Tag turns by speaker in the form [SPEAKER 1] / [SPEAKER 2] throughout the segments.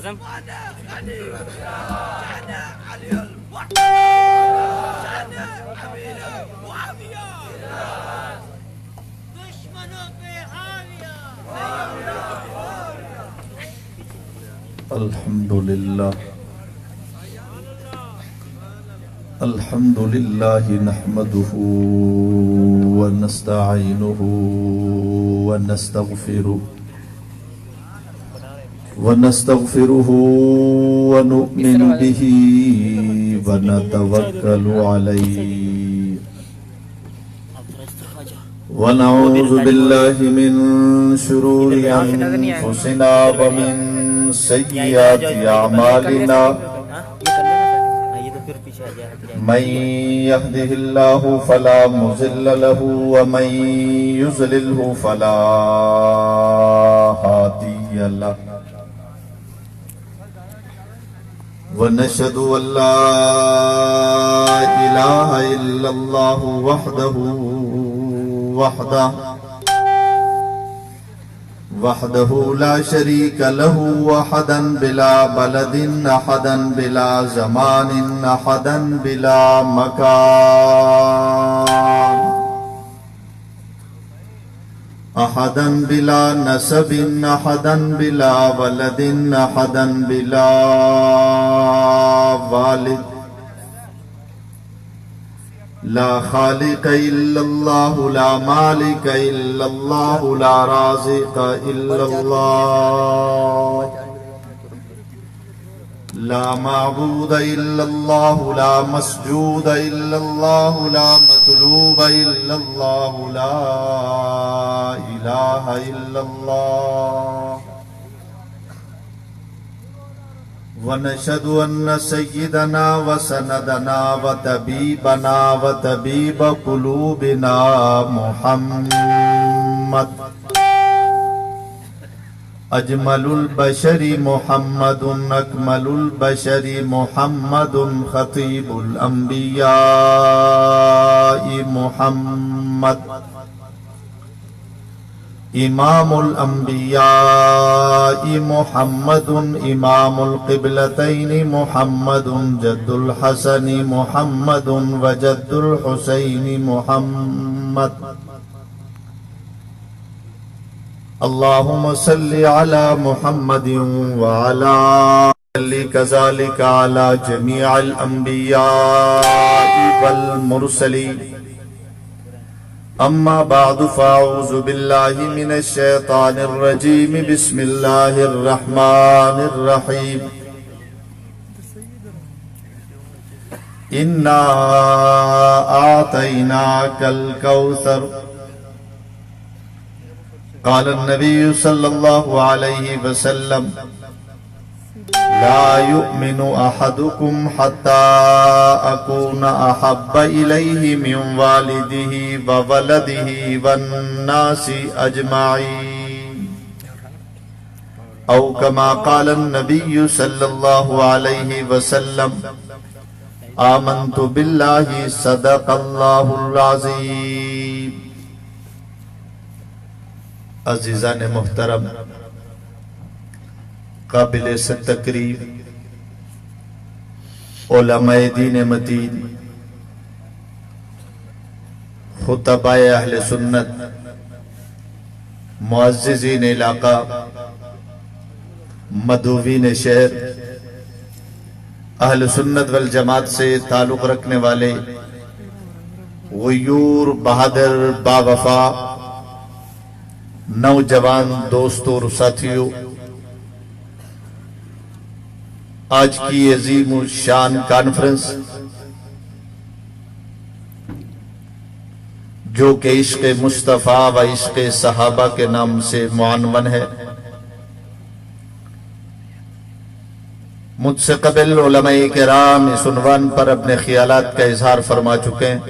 [SPEAKER 1] اعظم
[SPEAKER 2] الحمد لله نحمده ونستعينه ونستغفره ونؤمن به ونتوكل عليه ونعوذ بالله من شرور أنفسنا ومن سيئات أعمالنا من يهده الله فلا مضل له ومن يضلله فلا هادي له ونشهد أن لا إله إلا الله وحده لا شريك له وحدا بلا بلد أحدا بلا زمان أحدا بلا مكان أحدا بلا نسب أحدا بلا ولد أحدا بلا والد لا خالق إلا الله لا مالك إلا الله لا رازق إلا الله لا معبود إلا الله لا مسجود إلا الله لا مطلوب إلا الله لا إله إلا الله ونشهد أن سيدنا وسندنا وطبيبنا وطبيب قلوبنا محمد أجمل البشر محمد أكمل البشر محمد خطيب الأنبياء محمد إمام الأنبياء محمد إمام القبلتين محمد جد الحسن محمد وجد الحسين محمد اللهم صل على محمد وعلى آله كذلك على جميع الأنبياء والمرسلين أما بعد فأعوذ بالله من الشيطان الرجيم بسم الله الرحمن الرحيم إنا أعطيناك الكوثر قال النبي صلى الله عليه وسلم لا يؤمن أحدكم حتى أكون أحب إليه من والده وولده والناس أجمعين أو كما قال النبي صلى الله عليه وسلم آمنت بالله صدق الله العظيم عزیزان محترم قابل تقریب علماء دین متین خطباء اہل سنت معززین علاقہ مدعوین شہر اہل سنت والجماعت سے تعلق رکھنے والے غیور بہادر باوفا نوجوان دوستوں اور ساتھیوں، آج کی عظیم الشان کانفرنس جو کہ عشق مصطفیٰ و عشق صحابہ کے نام سے معنون ہے، مجھ سے قبل علماء کرام اس عنوان پر اپنے خیالات کا اظہار فرما چکے ہیں،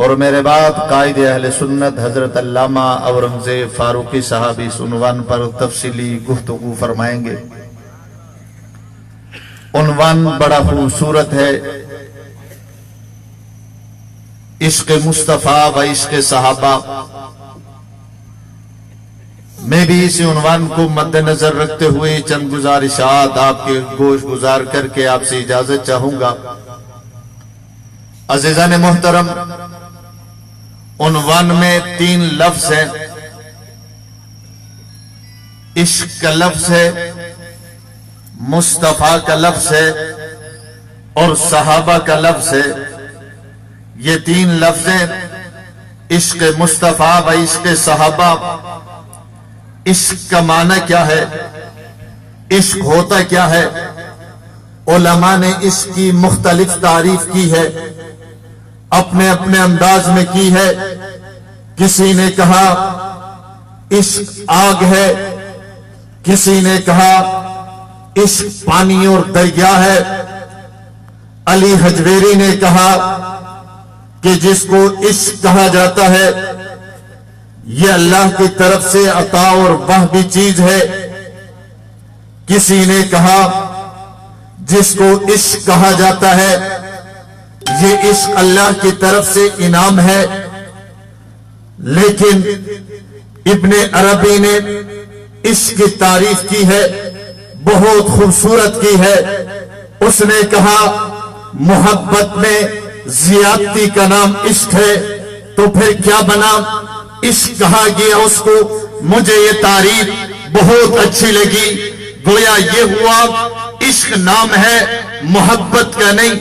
[SPEAKER 2] اور میرے بعد قائد اہل سنت حضرت علامہ اورنگزیب فاروقی صاحب اس عنوان پر تفصیلی گفتگو فرمائیں گے۔ عنوان بڑا خوبصورت ہے، عشق مصطفیٰ و عشق صحابہ۔ میں بھی اسی عنوان کو مد نظر رکھتے ہوئے چند گزارشات آپ کے گوش گزار کر کے آپ سے اجازت چاہوں گا۔ عزیزان محترم، عنوان میں 3 لفظ ہیں۔ عشق کا لفظ ہے، مصطفیٰ کا لفظ ہے اور صحابہ کا لفظ ہے۔ یہ 3 لفظ ہیں، عشق مصطفیٰ و عشق صحابہ۔ عشق کا معنی کیا ہے؟ عشق ہوتا کیا ہے؟ علماء نے اس کی مختلف تعریف کی ہے، اپنے اپنے انداز میں کی ہے۔ کسی نے کہا عشق آگ ہے، کسی نے کہا عشق پانی اور دریا ہے۔ علی حجویری نے کہا کہ جس کو عشق کہا جاتا ہے یہ اللہ کی طرف سے عطا اور وہبی چیز ہے۔ کسی نے کہا جس کو عشق کہا جاتا ہے یہ عشق اللہ کی طرف سے انعام ہے۔ لیکن ابن عربی نے عشق کی تعریف کی ہے، بہت خوبصورت کی ہے۔ اس نے کہا محبت میں زیادتی کا نام عشق ہے، تو پھر کیا بنا؟ عشق کہا گیا اس کو۔ مجھے یہ تعریف بہت اچھی لگی۔ گویا یہ ہوا عشق نام ہے محبت کا نہیں،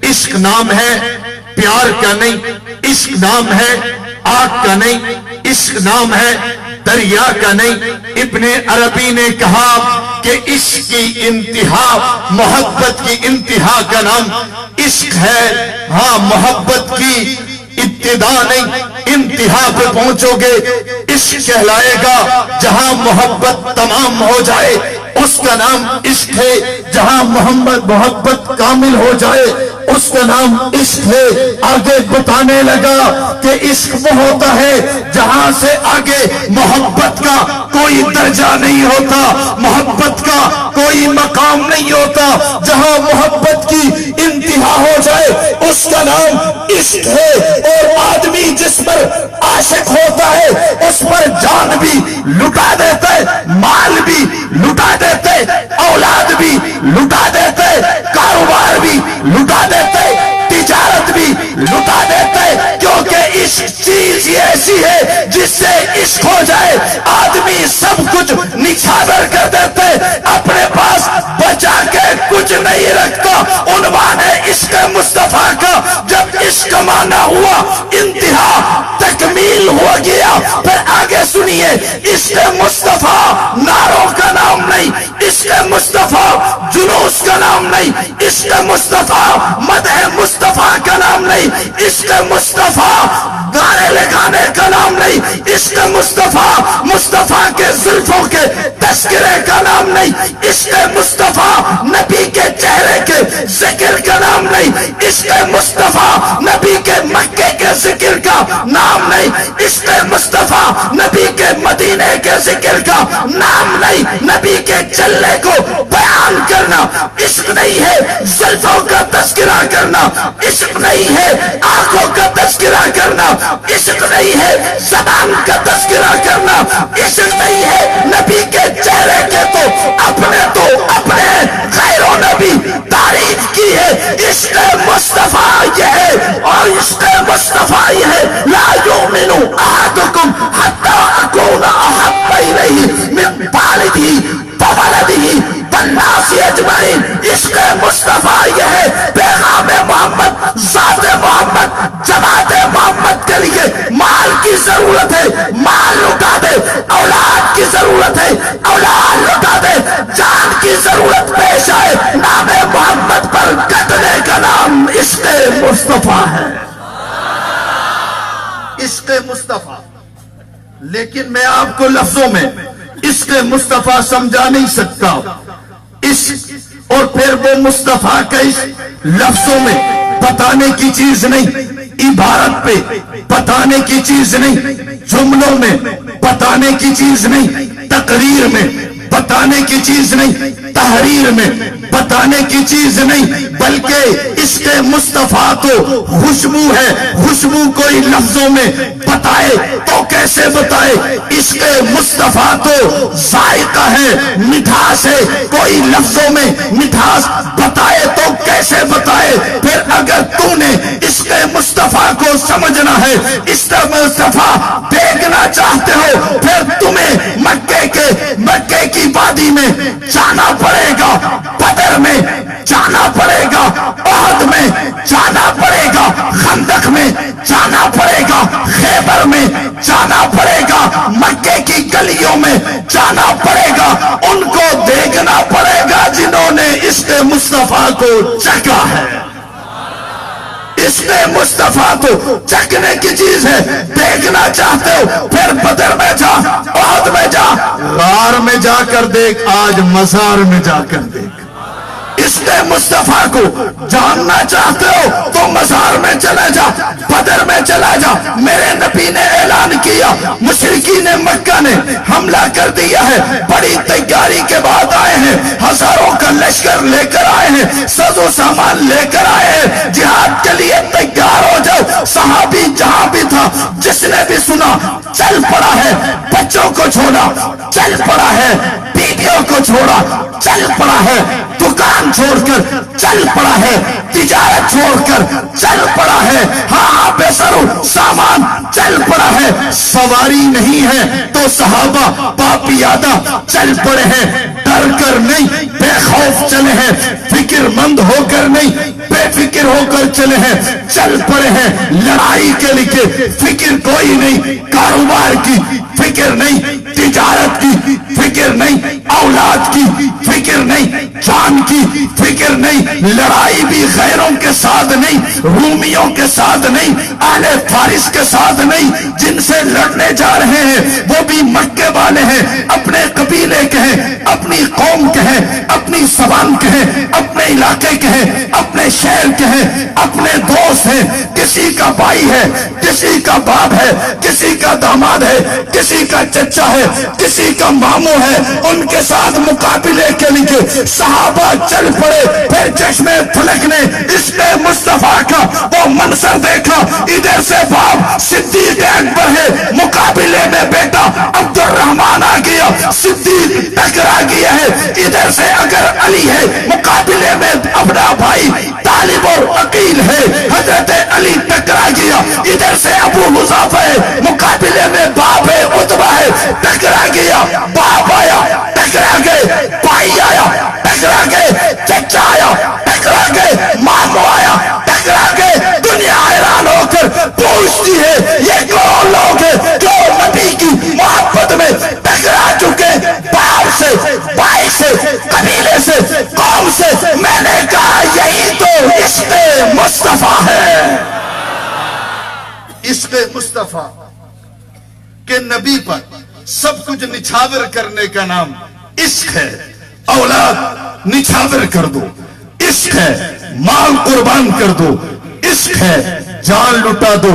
[SPEAKER 2] عشق نام ہے پیار کا نہیں، عشق نام ہے آگ کا نہیں، عشق نام ہے دریا کا نہیں۔ ابن عربی نے کہا کہ عشق کی انتہا، محبت کی انتہا کا نام عشق ہے۔ ہاں، محبت کی ابتدا نہیں، انتہا پہ پہنچو گے عشق کہلائے گا۔ جہاں محبت تمام ہو جائے اس کا نام عشق ہے، جہاں محبت کامل ہو جائے اس کا نام عشق ہے۔ آگے بتانے لگا کہ عشق وہ ہوتا ہے جہاں سے آگے محبت کا کوئی درجہ نہیں ہوتا، محبت کا کوئی مقام نہیں ہوتا۔ جہاں محبت کی انتہا ہو جائے اس کا نام عشق ہے۔ اور آدمی جس پر عاشق ہوتا ہے اس پر جان بھی لٹا دیتا ہے، مال بھی لٹا دیتے، اولاد بھی لٹا دیتے، کاروبار بھی لٹا دیتے، تجارت بھی لٹا دیتے، کیونکہ عشق چیز ہی ایسی ہے جس سے عشق ہو جائے آدمی سب کچھ نچھاور کر دیتے، اپنے پاس بچا کے کچھ نہیں رکھتا۔ عنوان ہے عشق مصطفیٰ کا۔ جب عشق مانا ہوا انتہا تکمیل ہو گیا، پھر آگے سنیے، عشق مصطفیٰ ناروں کا نام نہیں، عشق مصطفیٰ جلوس کا نام نہیں، عشق مصطفیٰ مدح مصطفیٰ کا نام نہیں، عشق مصطفیٰ گانے لگانے کا نام نہیں، عشق مصطفیٰ کے زلفوں کے تذکرے کا نام نہیں، عشق مصطفیٰ نبی کے چہرے کے ذکر کا نام نہیں، عشق مصطفیٰ نبی کے مکے کے ذکر کا نام نہیں، عشق مصطفیٰ نبی کے مدینے کے ذکر کا نام نہیں۔ نبی کے چلنے کو بیان کرنا عشق نہیں ہے، زلفوں کا تذکرہ کرنا عشق نہیں ہے، آنکھوں کا تذکرہ کرنا عشق نہیں ہے، زبان کا تذکرہ کرنا عشق نہیں ہے۔ نبی کے چہرے کے تو اپنے غیروں نے بھی تعریف کی ہے۔ عشق مصطفیٰ یہ ہے اور عشق مصطفیٰ یہ ہے، لا یؤمن احدکم حتی اکون احب الیہ من والدہ وولدہ والناس اجمعین۔ عشق مصطفیٰ یہ ہے، پیغام محمد، ذات محمد، جماعت محمد کے لیے مال کی ضرورت ہے، مال لٹا دے، اولاد کی ضرورت ہے، اولاد لٹا دے، جان کی ضرورت پیش آئے، نام محمد پر کٹنے کا نام عشق مصطفیٰ ہے، عشق مصطفیٰ۔ لیکن میں آپ کو لفظوں میں عشق مصطفیٰ سمجھا نہیں سکتا۔ عشق اور پھر وہ مصطفیٰ کا عشق لفظوں میں بتانے کی چیز نہیں، عبارت پہ بتانے کی چیز نہیں، جملوں میں بتانے کی چیز نہیں، تقریر میں بتانے کی چیز نہیں، تحریر میں بتانے کی چیز نہیں، بلکہ عشق مصطفیٰ تو خوشبو ہے. خوشبو کوئی لفظوں میں بتائے تو کیسے بتائے؟ عشق مصطفیٰ تو ذائقہ ہے، مٹھاس ہے. کوئی لفظوں میں مٹھاس بتائے تو کیسے بتائے؟ پھر اگر تو نے عشق مصطفیٰ کو سمجھنا ہے، عشق مصطفیٰ دیکھنا چاہتے ہو، پھر تمہیں مکے کی وادی میں جانا پڑے گا، بدر میں جانا پڑے گا، احد میں جانا پڑے گا، خندق میں جانا پڑے گا، خیبر میں جانا پڑے گا، مکے کی گلیوں میں جانا پڑے گا. ان کو دیکھنا پڑے گا جنہوں نے عشق مصطفیٰ کو چکھا ہے. عشق مصطفیٰ تو چکھنے کی چیز ہے. دیکھنا چاہتے ہو پھر بدر میں جا، احد میں جا، غار میں جا کر دیکھ، آج مزار میں جا کر دیکھ. عشق مصطفیٰ کو جاننا چاہتے ہو تو مزار میں چلے جا، بدر میں چلا جا. میرے نبی نے اعلان کیا، مشرکین مکہ نے حملہ کر دیا ہے، بڑی تیاری کے بعد آئے ہیں، ہزاروں کا لشکر لے کر آئے ہیں، ساز و سامان لے کر آئے ہیں، جہاد کے لیے تیار ہو جاؤ. صحابی جہاں بھی تھا، جس نے بھی سنا چل پڑا ہے. بچوں کو چھوڑا چل پڑا ہے، بیویوں کو چھوڑا چل پڑا ہے، دکان چھوڑ کر چل پڑا ہے، تجارت چھوڑ کر چل پڑا ہے، ہاں بے سرو سامان چل پڑا ہے. سواری نہیں ہے تو صحابہ باپیادہ چل پڑے ہیں. ڈر کر نہیں، بے خوف چلے ہیں، فکر مند ہو کر نہیں، بے فکر ہو کر چلے ہیں، چل پڑے ہیں. لڑائی کے لیے فکر کوئی نہیں، کاروبار کی فکر نہیں، تجارت کی فکر نہیں، اولاد کی فکر نہیں، جان کی فکر نہیں. لڑائی بھی غیروں کے ساتھ نہیں، رومیوں کے ساتھ نہیں، اہل فارس کے ساتھ نہیں. جن سے لڑنے جا رہے ہیں وہ بھی مکے والے ہیں، اپنے قبیلے کے ہیں، اپنی قوم کے ہیں، اپنی زبان کے ہیں، اپنے علاقے کے ہیں، اپنے شہر کے ہیں، اپنے دوست ہیں. کسی کا بھائی ہے، کسی کا باپ ہے، کسی کا داماد ہے، کسی کا چچا ہے، کسی کا ماموں ہے. ان کے ساتھ مقابلے کے لیے صحابہ چل پڑے. پھر چشمے فلک نے عشق مصطفیٰ کا وہ منظر دیکھا. ادھر سے باپ صدیق اکبر ہے، مقابلے میں بیٹا عبد الرحمن آ گیا، صدیق ٹکرا گیا ہے. ادھر سے اگر علی ہے، مقابلے میں اپنا بھائی طالب اور عقیل ہے، حضرت علی ٹکرا گیا. ادھر سے ابو حذیفہ ہے، مقابلے میں باپ ہے، عتبہ ہے، ٹکرا گیا. باپ آیا ٹکرا گئے، بھائی آیا ٹکرا گئے، چچا آیا ٹکرا گئے، ماموں آیا ٹکرا گئے. دنیا حیران ہو کر پوچھتی ہے یہ کون لوگ ہیں جو نبی کی محبت میں ٹکرا چکے؟ باپ سے، بھائی سے، قبیلے سے، قوم سے. میں نے کہا یہی تو عشق مصطفیٰ ہے. عشق مصطفیٰ کہ نبی پر سب کچھ نچھاور کرنے کا نام عشق ہے. اولاد نچھاور کر دو، عشق ہے. مال قربان کر دو، عشق ہے. جان لٹا دو،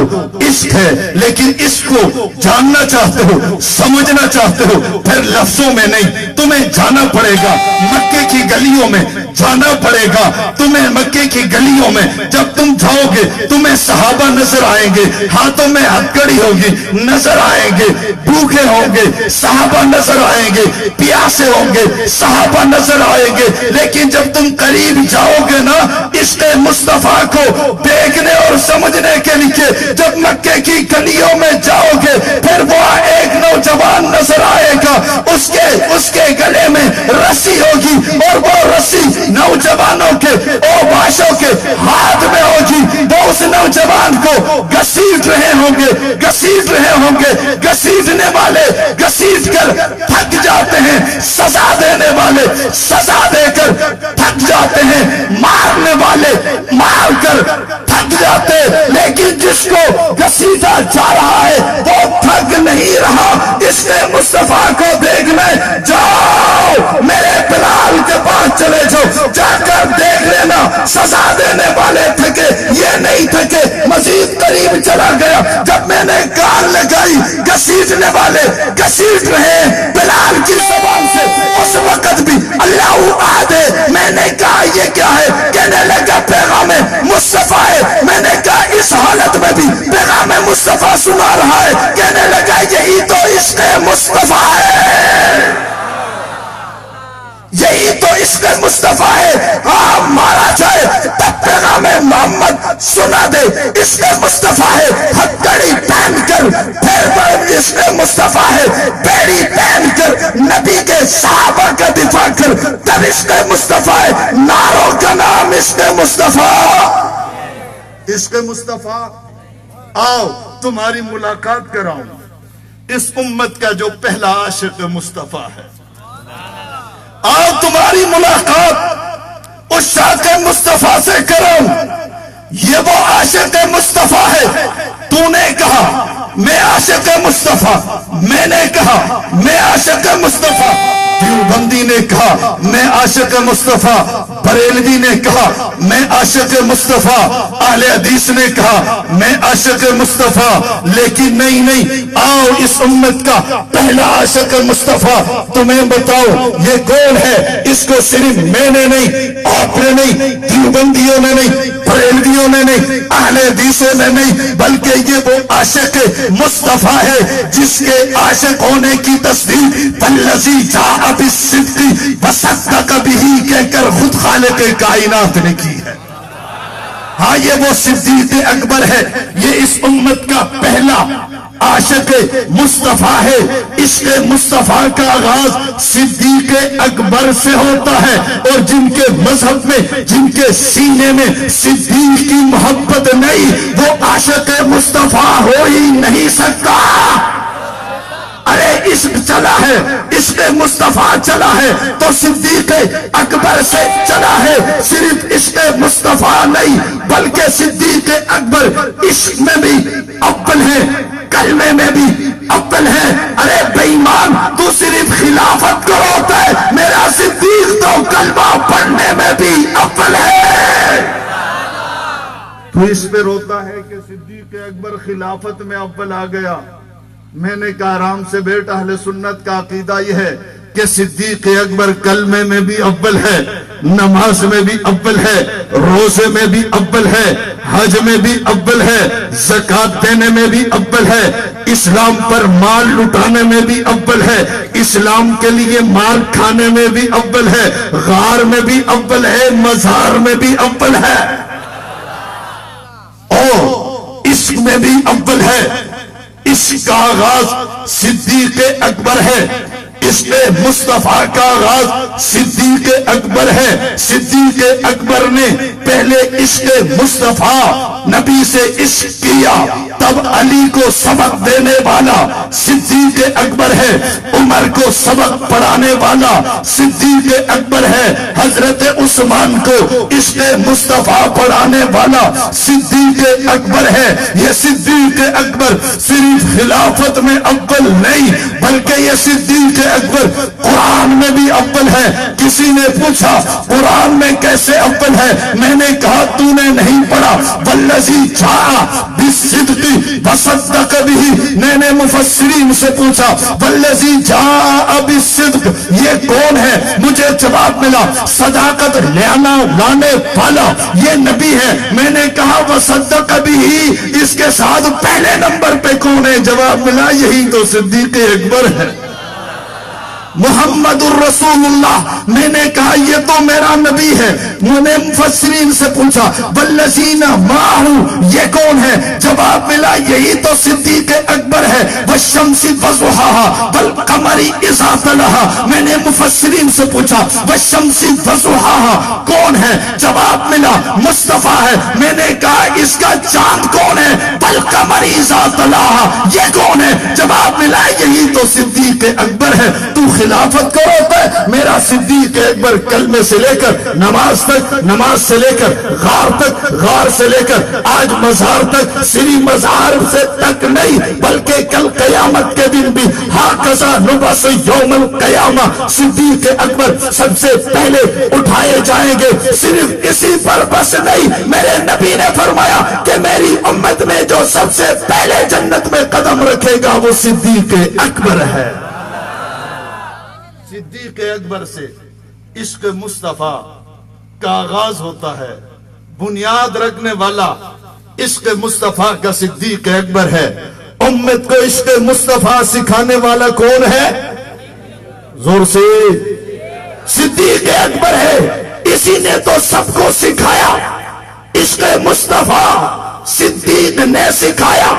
[SPEAKER 2] عشق ہے. لیکن اس کو جاننا چاہتے ہو، سمجھنا چاہتے ہو، پھر لفظوں میں نہیں، تمہیں جانا پڑے گا. مکے کی گلیوں میں جانا پڑے گا. تمہیں مکے کی گلیوں میں جب تم جاؤ گے تمہیں صحابہ نظر آئیں گے، ہاتھوں میں ہتھکڑی ہوگی، نظر آئیں گے. بھوکے ہوں گے صحابہ نظر آئیں گے، پیاسے ہوں گے صحابہ نظر آئیں گے. لیکن جب تم قریب جاؤ گے نا عشق مصطفیٰ کو دیکھنے اور سمجھنے کے لیے، جب مکے کی گلیوں میں جاؤ گے پھر وہ ایک نوجوان نظر آئے گا. اس کے گلے میں رسی ہوگی اور وہ رسی نوجوانوں کے اوباشوں کے ہاتھ میں ہوگی. وہ اس نوجوان کو گھسیٹ رہے ہوں گے، گھسیٹ رہے ہوں گے. گھسیٹنے والے گھسیٹ کر تھک جاتے ہیں، سزا دینے والے سزا دے کر تھک جاتے ہیں، مارنے والے مار کر تھک جاتے. لیکن جس کو گھسیٹا جا رہا ہے وہ تھک نہیں رہا. اس نے مصطفیٰ کو دیکھنے جاؤ، میرے بلال کے پاس چلے جاؤ، جا کر دیکھ لینا. سزا دینے والے تھکے، یہ نہیں تھکے. مزید قریب چلا گیا. جب میں نے کان لگائی گھسیٹنے والے گھسیٹ رہے بلال کی زبان سے. اس وقت بھی اللہ احد، میں نے کہا یہ کیا ہے؟ کہنے لگا پیغام مصطفیٰ ہے۔ میں نے کہا اس حالت میں بھی پیغام مصطفیٰ سنا رہا ہے؟ کہنے لگا یہی تو عشق مصطفیٰ ہے، یہی تو عشق مصطفیٰ ہے۔ ہاں مارا جائے تب پیغام محمد سنا دے، عشق مصطفیٰ ہے۔ ہتھکڑی پہن کر پھر عشق مصطفیٰ ہے، بیڑی پہن کر نبی کے صحابہ کا دفاع کر تب عشق مصطفیٰ ہے۔ ناروں کا نام عشق مصطفیٰ، عشق مصطفیٰ۔ آؤ تمہاری ملاقات کراؤں اس امت کا جو پہلا عاشق مصطفیٰ ہے۔ آؤ تمہاری ملاقات اس شاق مصطفیٰ سے کراؤں، یہ وہ عاشق مصطفیٰ ہے۔ تو نے کہا میں عاشق مصطفیٰ، میں نے کہا میں عاشق مصطفیٰ، دیوبندی نے کہا میں عاشق مصطفیٰ، بریلوی نے کہا میں عاشق مصطفیٰ، اہل حدیث نے کہا میں عاشق مصطفیٰ، لیکن نہیں، آؤ اس امت کا پہلا عاشق مصطفیٰ تمہیں بتاؤ یہ کون ہے۔ اس کو صرف میں نے نہیں، آپ نے نہیں، دیوبندیوں نے نہیں، بریلویوں نے نہیں، اہل حدیثوں نے نہیں، بلکہ یہ وہ عاشق مصطفیٰ ہے جس کے عاشق ہونے کی تصدیق والذی جاء بالصدق وصدق بہ کہہ کر خود خالق کائنات نے کی ہے۔ ہاں یہ وہ صدیق اکبر ہے، یہ اس امت کا پہلا عاشق مصطفیٰ ہے۔ عشق مصطفیٰ کا آغاز صدیق اکبر سے ہوتا ہے، اور جن کے مذہب میں، جن کے سینے میں صدیق کی محبت نہیں، وہ عاشق مصطفیٰ ہو ہی نہیں سکتا۔ ارے عشق چلا ہے، عشق مصطفیٰ چلا ہے تو صدیق اکبر سے چلا ہے۔ صرف عشق مصطفیٰ نہیں بلکہ صدیق اکبر عشق میں بھی اول ہے، کلمے میں بھی اول ہے۔ ارے بے ایمان تو صرف خلافت کو روتا ہے، میرا صدیق تو کلمہ پڑھنے میں بھی اول ہے۔ تو اس پہ روتا ہے کہ صدیق اکبر خلافت میں اول آ گیا۔ میں نے کہا آرام سے بیٹھ، اہل سنت کا عقیدہ یہ ہے کہ صدیق اکبر کلمے میں بھی اول ہے، نماز میں بھی اول ہے، روزے میں بھی اول ہے، حج میں بھی اول ہے، زکوٰۃ دینے میں بھی اول ہے، اسلام پر مال لٹانے میں بھی اول ہے، اسلام کے لیے مال کھانے میں بھی اول ہے، غار میں بھی اول ہے، مزار میں بھی اول ہے، اور عشق میں بھی اول ہے۔ اس کا آغاز صدیق اکبر ہے، عشق مصطفیٰ کا آغاز صدیق اکبر ہے۔ صدیق اکبر نے پہلے عشق مصطفیٰ نبی سے عشق کیا، تب علی کو سبق دینے والا صدیق اکبر ہے، عمر کو سبق پڑھانے والا صدیق اکبر ہے، حضرت عثمان کو عشق مصطفیٰ پڑھانے والا صدیق اکبر ہے۔ یہ صدیق اکبر صرف خلافت میں اول نہیں بلکہ یہ صدیق اکبر قرآن میں بھی اول ہے۔ کسی نے پوچھا قرآن میں کیسے اول ہے؟ میں نے کہا تو نے نہیں پڑھا، والذی جاء بالصدق وصدق بہ۔ میں نے مفسرین سے پوچھا والذی جاء بالصدق یہ کون ہے؟ مجھے جواب ملا صداقت لانے والا یہ نبی ہے۔ میں نے کہا وصدق بہ اس کے ساتھ پہلے نمبر پہ کون ہے؟ جواب ملا یہی تو صدیق اکبر ہے، محمد الرسول اللہ۔ میں نے کہا یہ تو میرا نبی ہے۔ میں نے مفسرین سے پوچھا والذین معہ یہ کون ہے؟ جواب ملا یہی تو صدیق اکبر ہے، والشمس وضحاها والقمر اذا تلاها۔ میں نے مفسرین سے پوچھا والشمس وضحاها کون ہے؟ جواب ملا مصطفیٰ ہے۔ میں نے کہا اس کا چاند کون ہے؟ والقمر اذا تلاها یہ کون ہے؟ جواب ملا یہی تو صدیق اکبر ہے۔ تو خلافت کو ہوتا ہے، میرا صدیق اکبر کلمے سے لے کر نماز تک، نماز سے لے کر غار تک، غار سے لے کر آج مزار تک، صرف مزار سے تک نہیں بلکہ کل قیامت کے دن بھی ہاکذا نبعث یوم القیامہ صدیق اکبر سب سے پہلے اٹھائے جائیں گے۔ صرف اسی پر بس نہیں، میرے نبی نے فرمایا کہ میری امت میں جو سب سے پہلے جنت میں قدم رکھے گا وہ صدیق اکبر ہے۔ صدیق اکبر سے عشق مصطفیٰ کا آغاز ہوتا ہے، بنیاد رکھنے والا عشق مصطفیٰ کا صدیق اکبر ہے۔ امت کو عشق مصطفیٰ سکھانے والا کون ہے؟ زور سے، صدیق اکبر ہے۔ اسی نے تو سب کو سکھایا، عشق مصطفیٰ صدیق نے سکھایا۔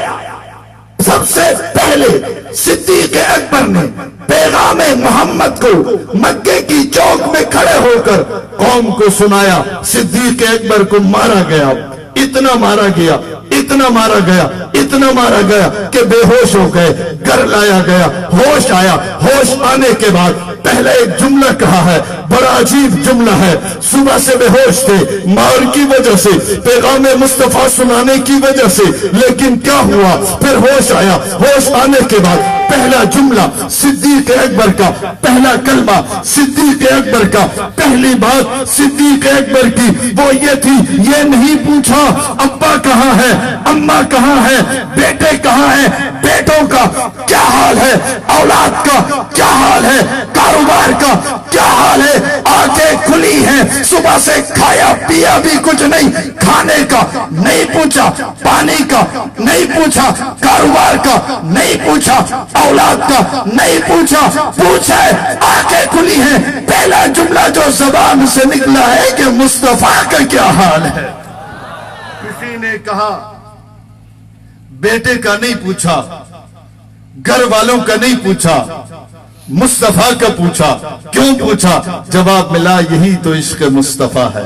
[SPEAKER 2] سب سے پہلے صدیق اکبر نے پیغام محمد کو مکے کی چوک میں کھڑے ہو کر قوم کو سنایا۔ صدیق اکبر کو مارا گیا، اتنا مارا گیا، اتنا مارا گیا، اتنا مارا گیا کہ بے ہوش ہو گئے۔ گھر لایا گیا، ہوش آیا۔ ہوش آنے کے بعد پہلے ایک جملہ کہا ہے، بڑا عجیب جملہ ہے۔ صبح سے بے ہوش تھے، مار کی وجہ سے، پیغام مصطفیٰ سنانے کی وجہ سے، لیکن کیا ہوا؟ پھر ہوش آیا۔ ہوش آنے کے بعد پہلا جملہ صدیق اکبر کا، پہلا کلمہ صدیق اکبر کا، پہلی بات صدیق اکبر کی وہ یہ تھی، یہ نہیں پوچھا ابا کہاں ہے، اماں کہاں ہے، بیٹے کہاں ہے، بیٹوں کا کیا حال ہے، اولاد کا کیا حال ہے، کاروبار کا کیا حال ہے۔ آنکھیں کھلی ہیں، صبح سے کھایا پیا بھی کچھ نہیں، کھانے کا نہیں پوچھا، پانی کا نہیں پوچھا، کاروبار کا نہیں پوچھا، اولاد کا نہیں پوچھا، پوچھا ہے آنکھیں کھلی ہیں۔ پہلا جملہ جو زبان سے نکلا ہے کہ مصطفیٰ کا کیا حال ہے۔ کسی نے کہا بیٹے کا نہیں پوچھا، گھر والوں کا نہیں پوچھا، مصطفیٰ کا پوچھا۔ کیوں پوچھا؟ جواب ملا، یہی تو عشق مصطفیٰ ہے۔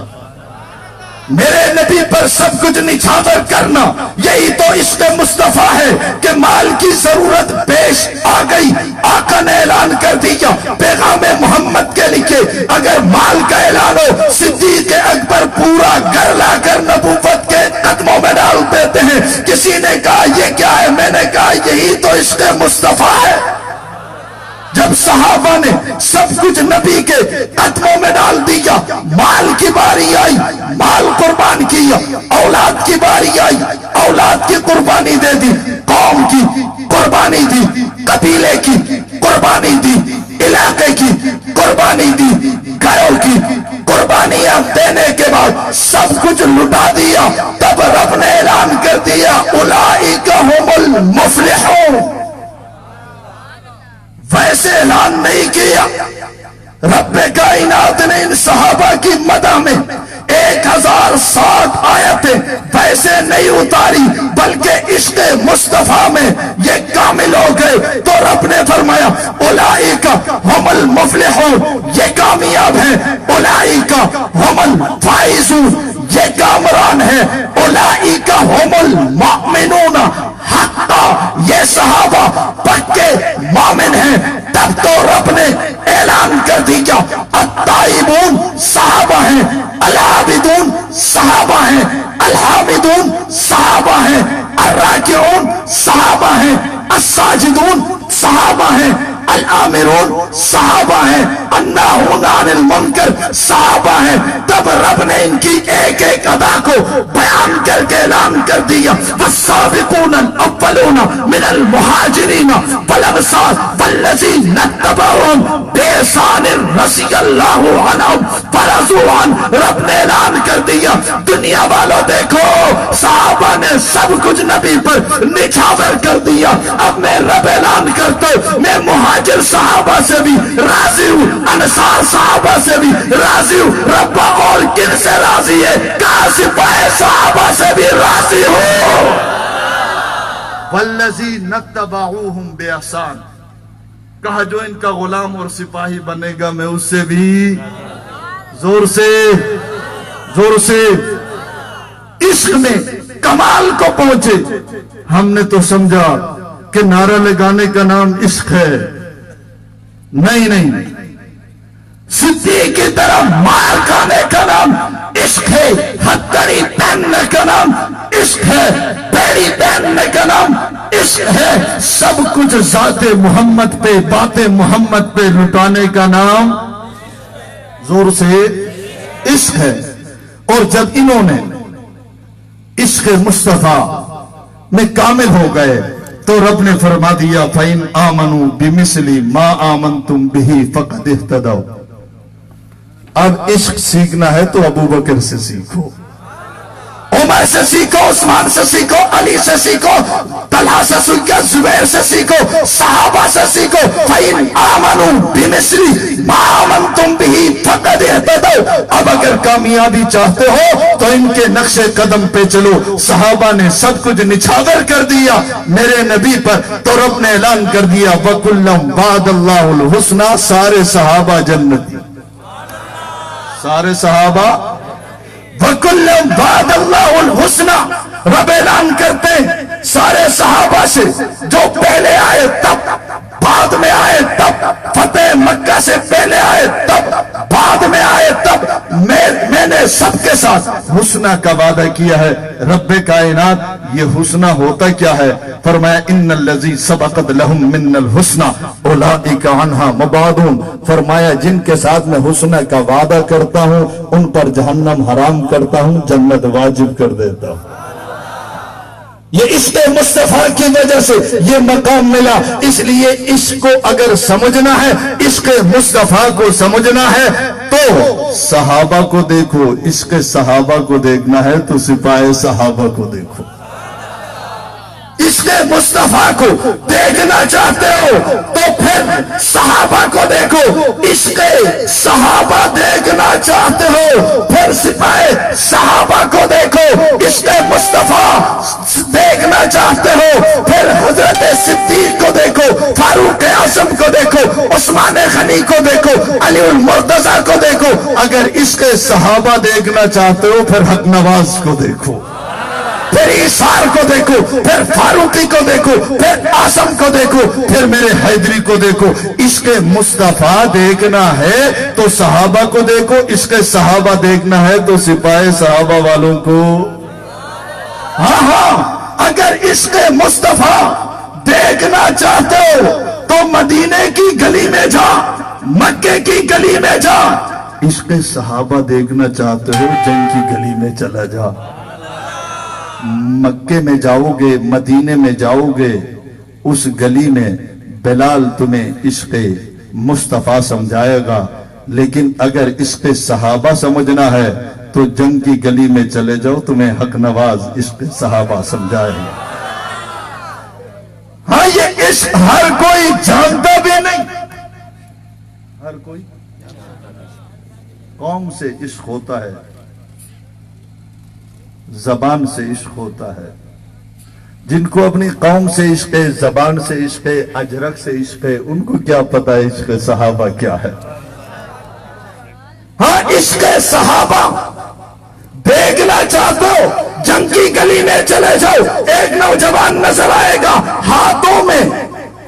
[SPEAKER 2] میرے نبی پر سب کچھ نچھاور کرنا یہی تو عشق مصطفیٰ ہے کہ مال کی ضرورت پیش آ گئی، آقا نے اعلان کر دیا پیغام محمد کے لکھے اگر مال کا اعلان ہو، صدیق اکبر پورا گھر لا کر نبوت کے قدموں میں ڈال دیتے ہیں۔ کسی نے کہا یہ کیا ہے؟ میں نے کہا یہی تو عشق مصطفیٰ ہے۔ جب صحابہ نے سب کچھ نبی کے قدموں میں ڈال دیا، مال کی باری آئی، مال قربان کیا، اولاد کی باری آئی، اولاد کی قربانی دے دی، قوم کی قربانی دی، قبیلے کی قربانی دی، علاقے کی قربانی دی، گھروں کی قربانیاں دینے کے بعد سب کچھ لٹا دیا، تب رب نے اعلان کر دیا اولئک هم المفلحون۔ ویسے اعلان نہیں کیا، رب کائنات نے ان صحابہ کی مدح میں 1060 آیتیں ویسے نہیں اتاری، بلکہ عشق مصطفیٰ میں یہ کامل ہو گئے۔ تو رب نے فرمایا اولئک هم المفلحون، یہ کامیاب ہیں، اولئک هم الفائزون، یہ کامران ہیں، اولئک هم المؤمنون حقا، یہ صحابہ پکے مومن ہیں۔ تب تو رب نے اعلان کر دیا التائبون صحابہ ہیں، العابدون صحابہ ہیں، الحامدون صحابہ ہیں، الراکعون صحابہ ہیں، الساجدون صحابہ ہیں، الآمرون صحابہ ہیں، الناہون عن المنکر صحابہ ہیں۔ تب رب نے ان کی ایک ایک ادا کو بیان کر کے اعلان کر دیا والسابقون الاولون من المہاجرین والانصار والذین اتبعوہم بإحسان رضی اللہ عنہم ورضوا عنہ۔ رب نے اعلان کر دیا دنیا والوں دیکھو، صحابہ نے سب کچھ نبی پر نچھاور کر دیا۔ اب میں رب اعلان کرتا ہوں میں مہاجر صحابہ سے بھی راضی ہوں، انصار صحابہ سے بھی راضی ہوں۔ رب اور کن سے راضی ہے؟ کہا سپاہ صحابہ سے بھی راضی ہوں۔ والذین اتبعوہم بإحسان، کہا جو ان کا غلام اور سپاہی بنے گا میں اس سے بھی زور سے زور سے عشق میں کمال کو پہنچے۔ ہم نے تو سمجھا کہ نعرہ لگانے کا نام عشق ہے، نہیں، صدیق کی طرح مار کھانے کا نام عشق ہے، ہتھکڑی پہننے کا نام عشق ہے، پیڑی پہننے کا نام عشق ہے، سب کچھ ذات محمد پہ بات محمد پہ لٹانے کا نام زور سے عشق ہے۔ اور جب انہوں نے عشق مصطفیٰ میں کامل ہو گئے تو رب نے فرما دیا فَإِنْ آمَنُوا بِمِثْلِ مَا آمَنْتُمْ بِهِ فَقَدْ اهْتَدَوْا۔ اب عشق سیکھنا ہے تو ابو بکر سے سیکھو، عمر سے سیکھو، عثمان سے سیکھو، علی سے سیکھو، طلحہ سے سیکھو، زبیر سے سیکھو، صحابہ سے سیکھو۔ فَإِنْ آمَنُوا بِمِثْلِ مَا آمَنْتُمْ بِهِ فَقَدْ اهْتَدَوْا۔ اب اگر کامیابی چاہتے ہو تو ان کے نقش قدم پہ چلو۔ صحابہ نے سب کچھ نچھاور کر دیا میرے نبی پر، تو رب نے اعلان کر دیا وَكُلًّا وَعَدَ اللَّهُ الْحُسْنَى، سارے صحابہ جنتی، سارے صحابہ وَكُلًّا وَعَدَ اللَّهُ الْحُسْنَى، رب اعلان کرتے ہیں سارے صحابہ سے، جو پہلے آئے تب، بعد میں آئے تب، فتح مکہ سے پہلے آئے تب، بعد میں آئے تب، میں نے سب کے ساتھ حسنہ کا وعدہ کیا ہے۔ رب کائنات یہ حسنہ ہوتا کیا ہے؟ فرمایا ان الذی سبقت لہم من الحسنى اولئک عنہا مبعدون، فرمایا جن کے ساتھ میں حسنہ کا وعدہ کرتا ہوں ان پر جہنم حرام کرتا ہوں، جنت واجب کر دیتا ہوں۔ یہ عشق مصطفیٰ کی وجہ سے یہ مقام ملا۔ اس لیے عشق کو اگر سمجھنا ہے، عشق مصطفیٰ کو سمجھنا ہے تو صحابہ کو دیکھو، عشق صحابہ کو دیکھنا ہے تو سپاہ صحابہ کو دیکھو۔ عشق مصطفیٰ کو دیکھنا چاہتے ہو تو پھر صحابہ کو دیکھو، عشق صحابہ دیکھنا چاہتے ہو پھر سپاہ صحابہ کو دیکھو، عشق مصطفیٰ دیکھنا چاہتے ہو پھر حضرت صدیق کو دیکھو، فاروق اعظم کو دیکھو، عثمان غنی کو دیکھو، علی المرتضیٰ کو دیکھو۔ اگر عشق صحابہ دیکھنا چاہتے ہو پھر حق نواز کو دیکھو، پھر عیسار کو دیکھو، پھر فاروقی کو دیکھو، پھر اعظم کو دیکھو، پھر میرے حیدری کو دیکھو۔ عشق مصطفیٰ دیکھنا ہے تو صحابہ کو دیکھو، عشق صحابہ دیکھنا ہے تو سپاہ صحابہ والوں کو۔ ہاں اگر عشق مصطفیٰ دیکھنا چاہتے ہو تو مدینے کی گلی میں جا، مکے کی گلی میں جا۔ عشق صحابہ دیکھنا چاہتے ہو جنگ کی گلی میں چلا جا۔ مکے میں جاؤ گے، مدینے میں جاؤ گے، اس گلی میں بلال تمہیں عشق مصطفیٰ سمجھائے گا، لیکن اگر عشق صحابہ سمجھنا ہے تو جنگ کی گلی میں چلے جاؤ، تمہیں حق نواز عشق صحابہ سمجھائے گا۔ ہاں یہ عشق ہر کوئی جانتا بھی نہیں، ہر کوئی قوم سے عشق ہوتا ہے، زبان سے عشق ہوتا ہے۔ جن کو اپنی قوم سے عشق ہے، زبان سے عشق ہے، اجرک سے عشق ہے، ان کو کیا پتا عشق صحابہ کیا ہے۔ ہاں عشق صحابہ دیکھنا چاہتے ہو جنگ کی گلی میں چلے جاؤ، ایک نوجوان نظر آئے گا، ہاتھوں میں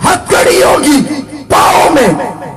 [SPEAKER 2] ہتھکڑی ہوگی، پاؤں میں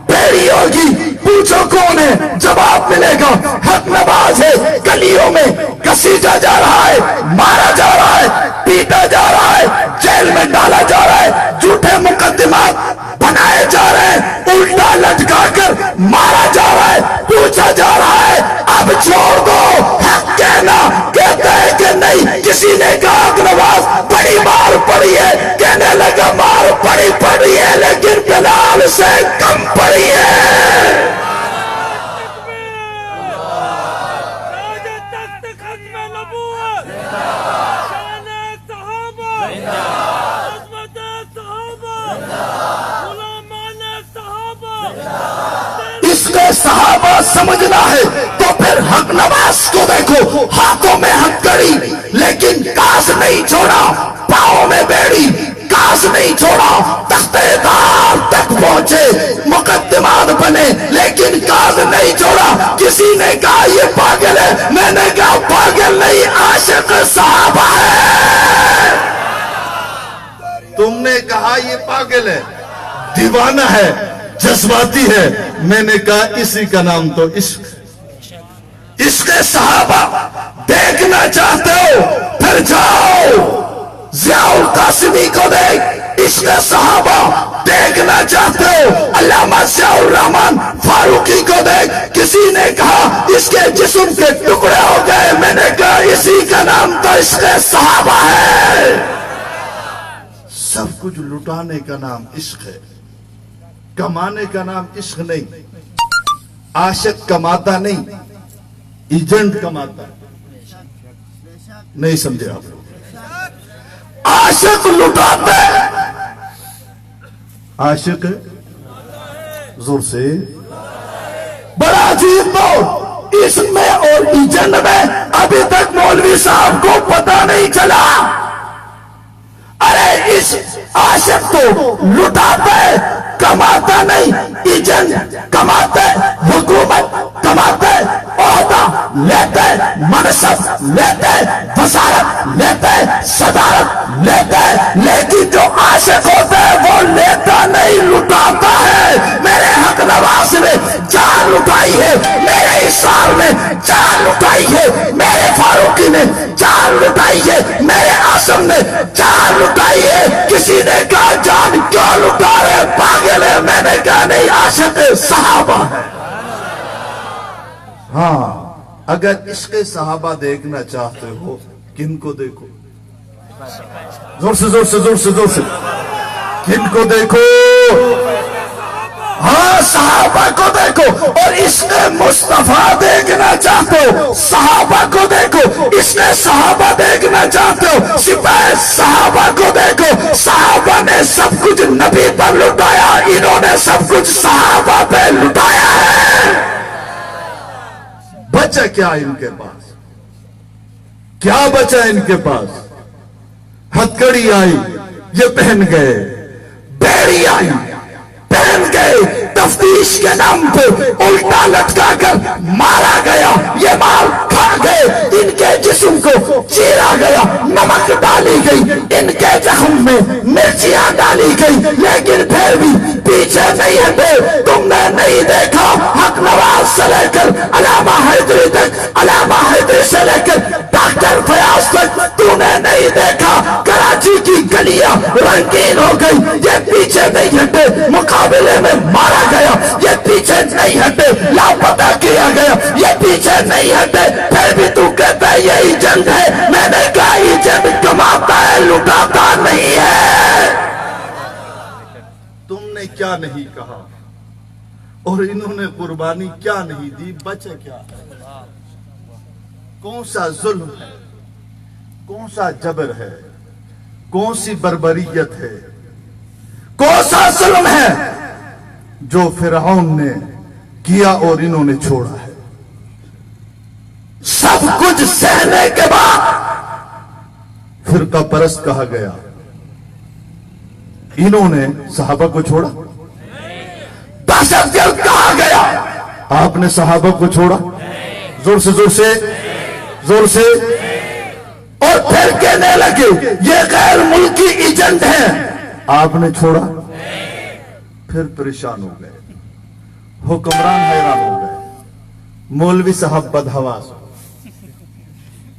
[SPEAKER 2] بیڑی ہوگی، پوچھو کون ہے، جواب ملے گا حق نواز ہے۔ گلیوں میں کسیجا جا رہا ہے، مارا جا رہا ہے، پیٹا جا رہا ہے، جیل میں ڈالا جا رہا ہے، جھوٹے مقدمات بنائے جا رہے ہیں، الٹا لٹکا کر مارا جا رہا ہے، پوچھا جا رہا ہے اب چھوڑ دو، حق کہنا کہتا ہے کہ نہیں۔ کسی نے کہا حق نواز بڑی مار پڑی ہے، کہنے لگا مار پڑی ہے لیکن بلال سے کم پڑی ہے۔ صحابہ سمجھنا ہے تو پھر حق نواز کو دیکھو، ہاتھوں میں ہتھکڑی لیکن کاز نہیں چھوڑا، پاؤں میں بیڑی کاز نہیں چھوڑا، تختے دار تک پہنچے، مقدمات بنے لیکن کاز نہیں چھوڑا۔ کسی نے کہا یہ پاگل ہے، میں نے کہا پاگل نہیں، عاشق صحابہ ہے۔ تم نے کہا یہ پاگل ہے، دیوانہ ہے، جذباتی ہے، میں نے کہا اسی کا نام تو عشق۔ عشق صحابہ دیکھنا چاہتے ہو پھر جاؤ ضیاء القاسمی کو دیکھ، عشق صحابہ دیکھنا چاہتے ہو علامہ ضیاء الرحمن فاروقی کو دیکھ۔ کسی نے کہا اس کے جسم کے ٹکڑے ہو گئے، میں نے کہا اسی کا نام تو عشق صحابہ ہے۔ سب کچھ لٹانے کا نام عشق ہے، کمانے کا نام عشق نہیں۔ عاشق کماتا نہیں، ایجنٹ کماتا ہے۔ نہیں سمجھے آپ لوگ؟ عاشق لٹاتا ہے، عاشق زور سے بڑا عجیب بات، اس میں اور ایجنٹ میں ابھی تک مولوی صاحب کو پتہ نہیں چلا۔ ارے اس عاشق تو لٹاتا ہے، کماتا نہیں، ایجنٹ کماتا ہے، حکومت کماتا ہے، عہدہ لیتا ہے، منصب لیتا ہے، وزارت لیتا ہے، صدارت لیتا ہے، لیکن جو عاشق ہوتا ہے وہ لیتا نہیں، لٹاتا ہے۔ میرے حق نواز نے جان لٹائی ہے، میرے اسرار نے جان لٹائی ہے، میرے فاروقی نے جان لٹائی ہے، میرے عاصم نے جان لٹائی ہے۔ کسی نے کہا جان کیوں لٹا رہے، پاگل ہے؟ میں نے کہا نہیں، عاشق صحابہ ہے۔ ہاں اگر عشق صحابہ دیکھنا چاہتے ہو کن کو دیکھو؟ زور سے زور سے زور سے زور سے، کن کو دیکھو؟ ہاں صحابہ کو دیکھو۔ اور عشق مصطفیٰ دیکھنا چاہتے ہو صحابہ کو دیکھو، عشق صحابہ دیکھنا چاہتے ہو سپاہ صحابہ کو دیکھو۔ صحابہ نے سب کچھ نبی پر لٹایا، انہوں نے سب کچھ صحابہ پہ لٹایا ہے۔ بچا کیا ان کے پاس؟ کیا بچا ان کے پاس؟ ہتھکڑی آئی یہ پہن گئے، بیڑی آئی پہن گئے، تفتیش کے نام پہ الٹا لٹکا کر مارا گیا، یہ مال کھا گئے، ان کے جسم کو چیرا گیا، نمک ڈالی گئی، ان کے زخم میں مرچیاں ڈالی گئی، لیکن پھر بھی پیچھے نہیں ہٹے۔ تم نے نہیں دیکھا حق نواز سے لے کر علامہ حیدری تک، علامہ حیدری سے لے کر ڈاکٹر فیاض تک، تو نے نہیں دیکھا کراچی کی گلیاں رنگین ہو گئی، یہ پیچھے نہیں ہٹے، مقابلے میں مارا گیا، یہ پیچھے نہیں ہٹے، لاپتہ کیا گیا، یہ پیچھے نہیں ہٹے، پھر بھی تو کہتا ہے یہ ایجنٹ ہے۔ میں نے کہا ایجنٹ کماتا ہے، لٹاتا نہیں ہے۔ تم نے کیا نہیں کہا اور انہوں نے قربانی کیا نہیں دی، بچے کیا ہے؟ کون سا ظلم ہے، کون سا جبر ہے، کون سی بربریت ہے، کون سا ظلم ہے جو فرعون نے کیا اور انہوں نے چھوڑا ہے؟ سب کچھ سہنے کے بعد فرقہ پرست کہا گیا، انہوں نے صحابہ کو چھوڑا؟ دہشت گرد کہا گیا، آپ نے صحابہ کو چھوڑا؟ زور سے زور سے زور سے، اور پھر کہنے لگے یہ غیر ملکی ایجنٹ ہیں، آپ نے چھوڑا؟ پھر پریشان ہو گئے، حکمران حیران ہو گئے، مولوی صاحب بدحواس،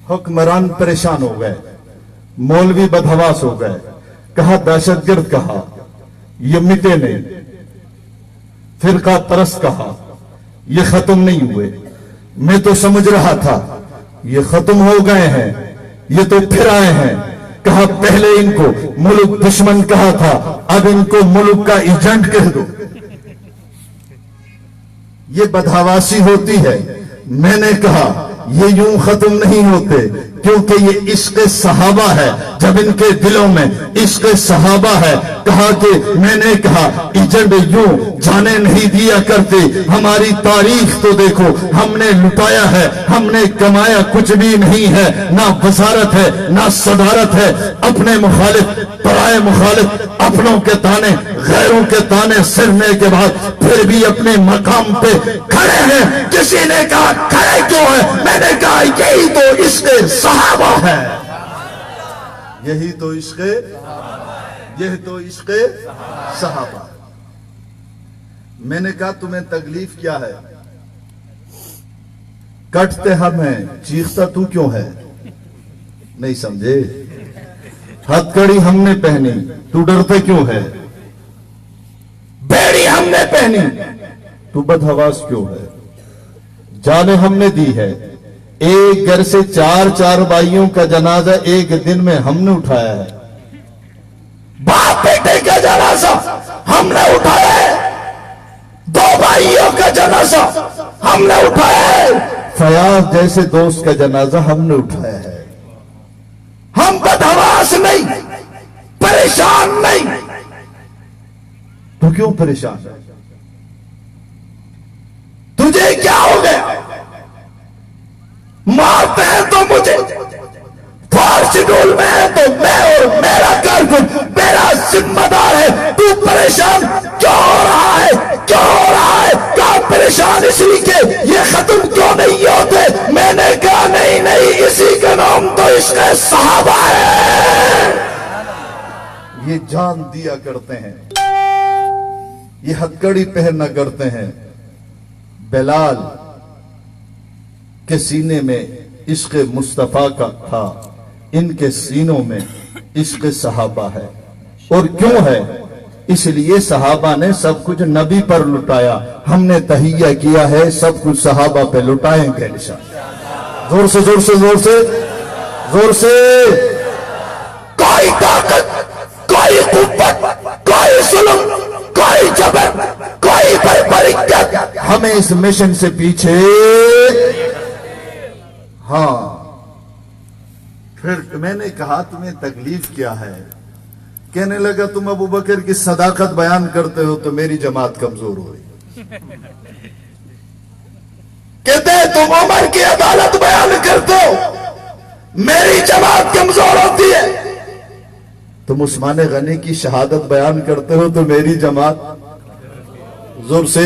[SPEAKER 2] حکمران پریشان ہو گئے، مولوی بدحواس ہو گئے، کہا دہشت گرد کہا، یہ مٹے نہیں، فرقہ پرست کہا، یہ ختم نہیں ہوئے، میں تو سمجھ رہا تھا یہ ختم ہو گئے ہیں، یہ تو پھر آئے ہیں۔ کہا پہلے ان کو ملک دشمن کہا تھا، اب ان کو ملک کا ایجنٹ کہہ دو۔ یہ بدحواسی ہوتی ہے۔ میں نے کہا یہ یوں ختم نہیں ہوتے، کیونکہ یہ عشق صحابہ ہے، جب ان کے دلوں میں عشق صحابہ ہے۔ کہا کہ میں نے کہا ایجنٹ یوں جانے نہیں دیا کرتے، ہماری تاریخ تو دیکھو، ہم نے لٹایا ہے، ہم نے کمایا کچھ بھی نہیں ہے، نہ وزارت ہے نہ صدارت ہے، اپنے مخالف پرائے مخالف، اپنوں کے تانے غیروں کے تانے سننے کے بعد پھر بھی اپنے مقام پہ کھڑے ہیں۔ کسی نے کہا کھڑے کیوں ہے؟ میں نے کہا یہی تو عشق صحابہ ہے، یہی تو عشق، یہ تو عشق صحابہ۔ میں نے کہا تمہیں تکلیف کیا ہے؟ کٹتے ہم ہیں، چیختا تو کیوں ہے؟ نہیں سمجھے؟ ہتھکڑی ہم نے پہنی، تو ڈرتے کیوں ہے؟ بیڑی ہم نے پہنی، تو بدحواس کیوں ہے؟ جانیں ہم نے دی ہے، ایک گھر سے چار بھائیوں کا جنازہ ایک دن میں ہم نے اٹھایا ہے۔ باپ بیٹے کا جنازہ ہم نے اٹھایا ہے، دو بھائیوں کا جنازہ
[SPEAKER 1] ہم نے اٹھایا ہے، فیاض جیسے دوست کا جنازہ ہم نے اٹھایا ہے۔ ہم بدحواس نہیں، پریشان نہیں۔ تو کیوں پریشان ہے؟ تجھے کیا ہو گیا؟ مارتے ہیں تو مجھے، فار شیڈول میں ہے تو میں اور میرا کارکن میرا ذمہ دار ہے۔ تو پریشان کیوں ہو رہا ہے؟ کیوں ہو رہا ہے؟ کہا پریشان اس لیے کہ یہ ختم کیوں نہیں ہوتے؟ میں نے کہا نہیں، اسی کا نام تو عشق صحابہ ہے۔ یہ جان دیا کرتے ہیں، یہ ہتھکڑی پہننا کرتے ہیں۔ بلال کے سینے میں عشق مصطفیٰ کا تھا، ان کے سینوں میں عشق صحابہ ہے۔ اور کیوں ہے؟ اس لیے صحابہ نے سب کچھ نبی پر لٹایا، ہم نے تحیہ کیا ہے سب کچھ صحابہ پہ لٹائیں گے انشاءاللہ۔ زور سے زور سے زور سے زور سے۔ کوئی طاقت، کوئی قوت، کوئی ظلم، کوئی جبر، کوئی بربریت ہمیں اس مشن سے پیچھے۔ ہاں، پھر میں نے کہا تمہیں تکلیف کیا ہے؟ کہنے لگا تم ابو بکر کی صداقت بیان کرتے ہو تو میری جماعت کمزور ہو رہی۔ کہتے ہیں تم عمر کی عدالت بیان کرتے ہو میری جماعت کمزور ہوتی ہے، تم عثمان غنی کی شہادت بیان کرتے ہو تو میری جماعت زور سے۔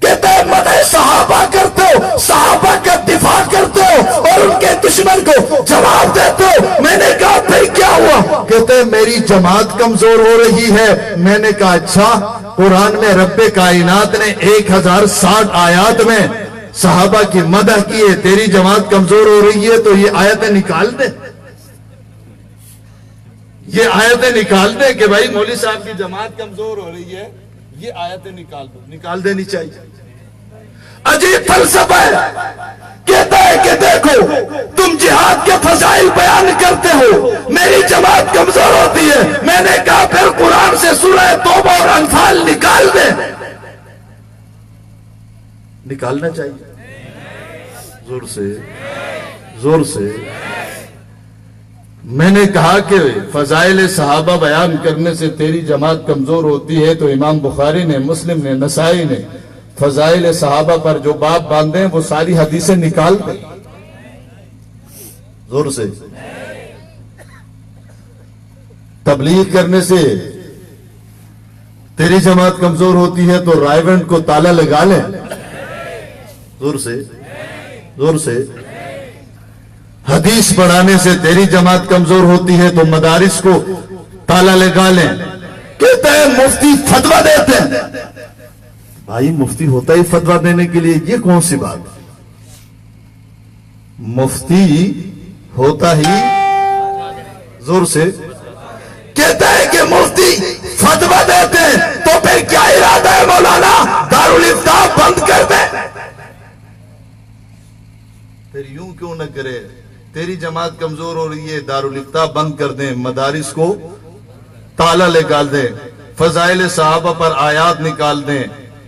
[SPEAKER 1] کہتے ہیں مدح صحابہ کرتے ہو، صحابہ کا دفاع کرتے ہو اور ان کے دشمن کو جواب دیتے ہو۔ میں نے کہا پھر کیا ہوا؟ کہتے ہیں میری جماعت کمزور ہو رہی ہے۔ میں نے کہا اچھا، قرآن میں رب کائنات نے 1060 آیات میں صحابہ کی مدح کی ہے، تیری جماعت کمزور ہو رہی ہے تو یہ آیتیں نکال دے، یہ آیتیں نکال دے کہ بھائی مولوی صاحب کی جماعت کمزور ہو رہی ہے، یہ آیتیں نکال دینی چاہیے۔ عجیب فلسفہ ہے، کہتا ہے کہ دیکھو تم جہاد کے فضائل بیان کرتے ہو، میری جماعت کمزور ہوتی ہے۔ میں نے کہا پھر قرآن سے سورہ توبہ اور انفال نکال دیں، نکالنا چاہیے زور سے زور سے۔ میں نے کہا کہ فضائل صحابہ بیان کرنے سے تیری جماعت کمزور ہوتی ہے تو امام بخاری نے، مسلم نے، نسائی نے فضائل صحابہ پر جو باب باندھے ہیں وہ ساری حدیثیں نکال دیں زور سے۔ تبلیغ کرنے سے تیری جماعت کمزور ہوتی ہے تو رائیونٹ کو تالا لگا لیں زور سے زور سے۔ حدیث پڑھانے سے تیری جماعت کمزور ہوتی ہے تو مدارس کو تالا لگا لیں۔ کہتے ہیں مفتی فتویٰ دیتے ہیں، بھائی مفتی ہوتا ہی فتویٰ دینے کے لیے، یہ کون سی بات؟ مفتی ہوتا ہی زور سے۔ کہتے ہیں کہ مفتی فتویٰ دیتے ہیں تو پھر کیا ارادہ ہے مولانا؟ دارالافتاء بند کر دیں۔ پھر یوں کیوں نہ کرے؟ تیری جماعت کمزور ہو رہی ہے، دارالافتاء بند کر دیں، مدارس کو تالا نکال دیں، فضائل صحابہ پر آیات نکال دیں،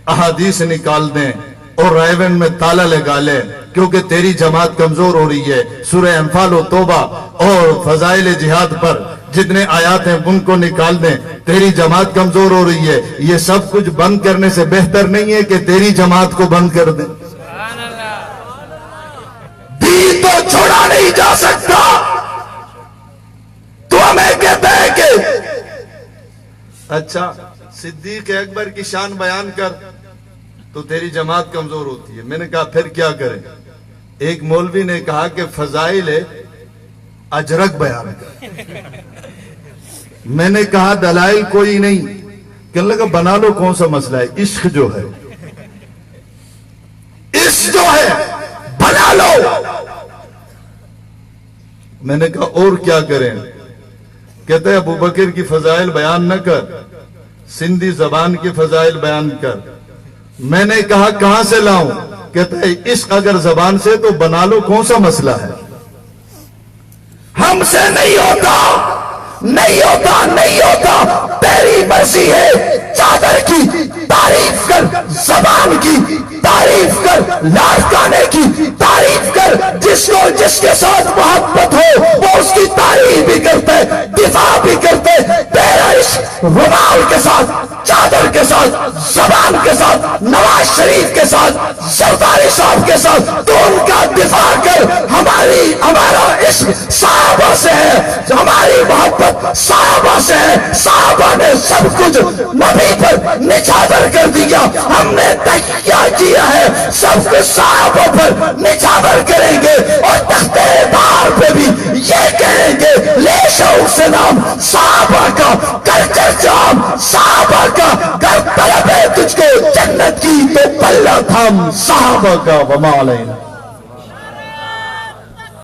[SPEAKER 1] احادیث نکال دیں اور رائیون میں تالا لگا لیں، کیونکہ تیری جماعت کمزور ہو رہی ہے۔ سورہ انفال و توبہ اور فضائل جہاد پر جتنے آیات ہیں ان کو نکال دیں، تیری جماعت کمزور ہو رہی ہے۔ یہ سب کچھ بند کرنے سے بہتر نہیں ہے کہ تیری جماعت کو بند کر دیں؟ بھی تو چھوڑا نہیں جا سکتا، تو ہمیں کہتے ہیں کہ اچھا صدیق اکبر کی شان بیان کر تو تیری جماعت کمزور ہوتی ہے۔ میں نے کہا پھر کیا کریں؟ ایک مولوی نے کہا کہ فضائل اجرک بیان کر۔ میں نے کہا دلائل کوئی نہیں، کہنے لگا بنا لو، کون سا مسئلہ ہے؟ عشق جو ہے، عشق جو ہے بنا لو۔ میں نے کہا اور کیا کریں؟ کہتے ہیں ابو بکر کی فضائل بیان نہ کر، سندھی زبان کی فضائل بیان کر۔ میں نے کہا کہاں سے لاؤں؟ کہتے ہیں عشق اگر زبان سے تو بنا لو، کون سا مسئلہ ہے؟ ہم سے نہیں ہوتا، نہیں ہوتا نہیں ہوتا، تیری مرضی ہے۔ چادر کی تعریف کر، زبان کی تعریف کر، لاڑکانے کی تعریف کر، جس کو جس کے ساتھ محبت ہو وہ اس کی تعریف بھی کرتے، دفاع بھی کرتے۔ تیرا عشق رومال کے ساتھ، چادر کے ساتھ، زبان کے ساتھ، نواز شریف کے ساتھ، زرداری صاحب کے ساتھ، تو ان کا دفاع کر۔ ہمارا عشق صحابہ سے ہے، ہماری محبت صحابہ سے ہے۔ صحابہ نے سب کچھ نبی پر نچھاور کر دیا، ہم نے تکیہ کیا ہے، سب کچھ صحابہ پر نچھاور کریں گے، اور تختے دار پہ بھی یہ کہیں گے لے شوق سے نام صحابہ کا، کر چرچام صحابہ کا، کر طلب ہے تجھ کو جنت کی تو پلہ تھام صحابہ کا۔ وما علینا۔